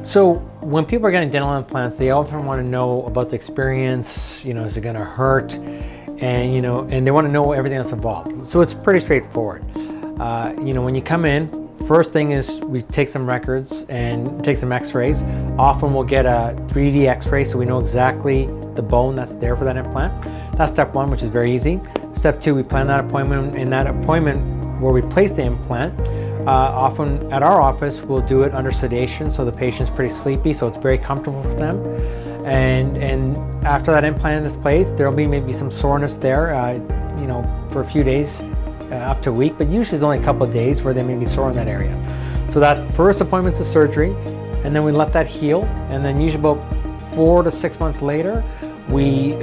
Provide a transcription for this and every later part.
So when people are getting dental implants, they often want to know about the experience, is it going to hurt? And, and they want to know everything that's involved. So it's pretty straightforward. When you come in, first thing is we take some records and take some x-rays. Often we'll get a 3D x-ray so we know exactly the bone that's there for that implant. That's step one, which is very easy. Step two, we plan that appointment. In that appointment where we place the implant, often at our office, we'll do it under sedation, so the patient's pretty sleepy, so it's very comfortable for them. And after that implant is placed, there'll be maybe some soreness there, for a few days, up to a week, but usually it's only a couple of days where they may be sore in that area. So that first appointment's a surgery, and then we let that heal, and then usually about 4 to 6 months later, we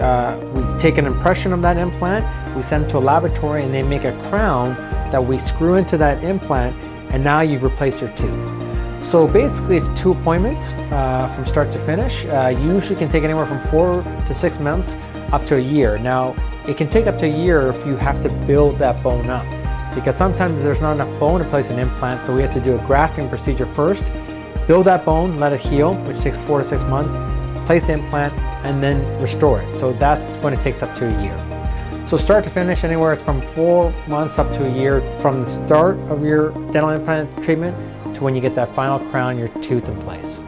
take an impression of that implant, we send it to a laboratory, and they make a crown that we screw into that implant, and now you've replaced your tooth. So basically it's 2 appointments from start to finish. Usually can take anywhere from 4 to 6 months up to a year. Now, it can take up to a year if you have to build that bone up, because sometimes there's not enough bone to place an implant, so we have to do a grafting procedure first, build that bone, let it heal, which takes 4 to 6 months, place the implant, and then restore it. So that's when it takes up to a year. So start to finish, anywhere from 4 months up to a year from the start of your dental implant treatment to when you get that final crown, your tooth in place.